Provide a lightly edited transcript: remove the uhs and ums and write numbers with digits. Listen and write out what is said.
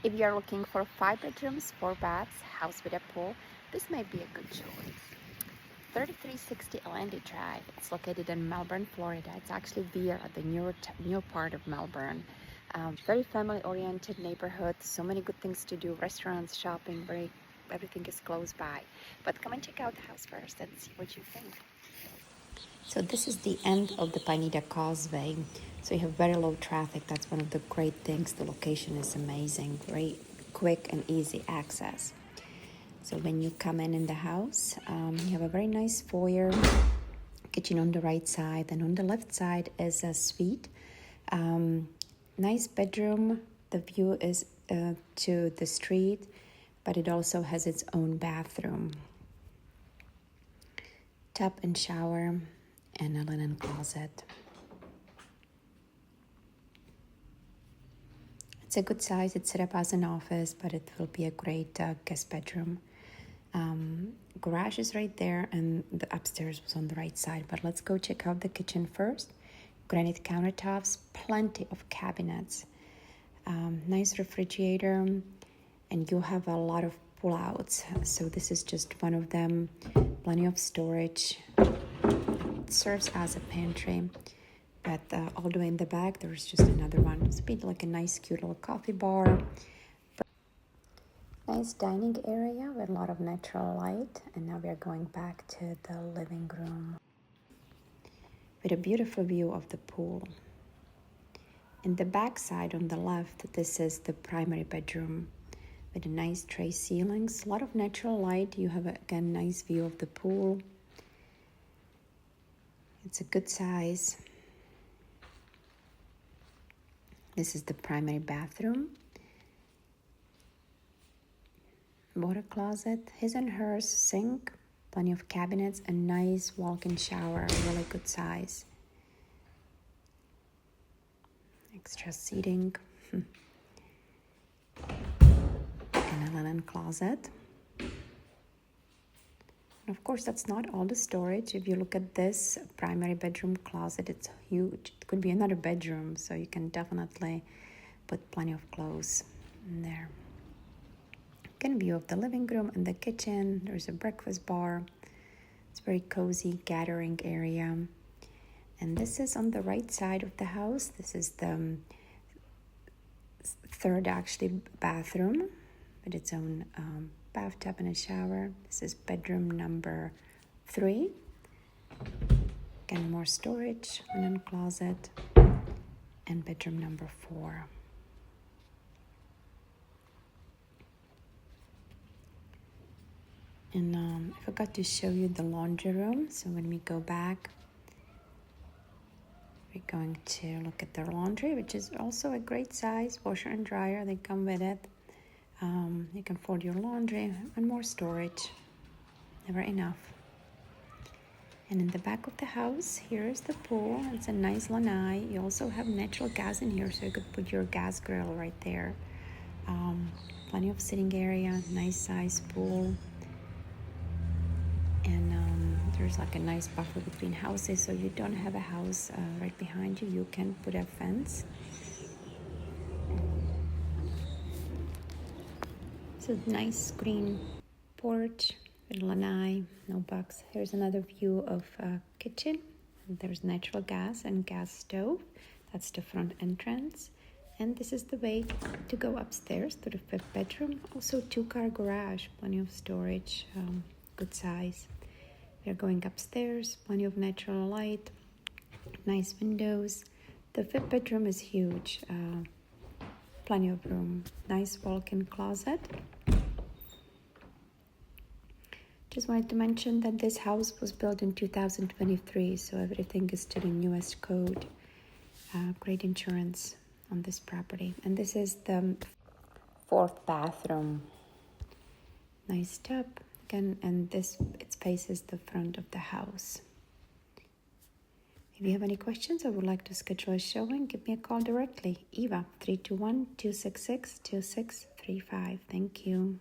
If you are looking for 5 bedrooms, 4 baths, house with a pool, this might be a good choice. 3360 Alandi Drive. It's located in Melbourne, Florida. It's actually Viera, the new part of Melbourne. Very family-oriented neighborhood. So many good things to do. Restaurants, shopping, everything is close by. But come and check out the house first and see what you think. So this is the end of the Pineda Causeway. So you have very low traffic. That's one of the great things. The location is amazing. Very quick and easy access. So when you come in the house, you have a very nice foyer, kitchen on the right side, and on the left side is a suite. Nice bedroom. The view is to the street, but it also has its own bathroom. Tub and shower, and a linen closet. It's a good size. It's set up as an office, but it will be a great guest bedroom. Garage is right there, and the upstairs was on the right side. But let's go check out the kitchen first. Granite countertops, plenty of cabinets, nice refrigerator, and you have a lot of pull-outs. So this is just one of them. Plenty of storage. It serves as a pantry, but all the way in the back there's just another one. It's a bit like a nice, cute little coffee bar. Nice dining area with a lot of natural light. And now we are going back to the living room with a beautiful view of the pool. In the back side on the left, this is the primary bedroom with a nice tray ceilings, a lot of natural light. You have again nice view of the pool. It's a good size. This is the primary bathroom. Water closet, his and hers, sink, plenty of cabinets, and nice walk-in shower, really good size. Extra seating. And a linen closet. And of course, that's not all the storage. If you look at this primary bedroom closet, it's huge. It could be another bedroom, so you can definitely put plenty of clothes in there. Again, view of the living room and the kitchen. There's a breakfast bar. It's very cozy gathering area. And this is on the right side of the house. This is the third actually bathroom with its own bathtub and a shower. This is bedroom number 3. Again, more storage, linen closet, and bedroom number 4. And I forgot to show you the laundry room. So when we go back, we're going to look at the laundry, which is also a great size. Washer and dryer, they come with it. You can fold your laundry and more storage. Never enough. And in the back of the house, here is the pool. It's a nice LANAI. You also have natural gas in here, so you could put your gas grill right there. Plenty of sitting area, nice size pool. And there's like a nice buffer between houses, so you don't have a house right behind you. You can put a fence. So nice green porch with LANAI, no bugs. Here's another view of kitchen. There's natural gas and gas stove. That's the front entrance. And this is the way to go upstairs to the 5th bedroom. Also 2-car garage, plenty of storage, good size. We're going upstairs, plenty of natural light, nice windows. The 5th bedroom is huge, plenty of room, nice walk-in closet. Just wanted to mention that this house was built in 2023, so everything is to the newest code. Great insurance on this property. And this is the 4th bathroom. Nice tub. And this, it faces the front of the house. If you have any questions or would like to schedule a showing, give me a call directly. Eva, 321-266-2635. Thank you.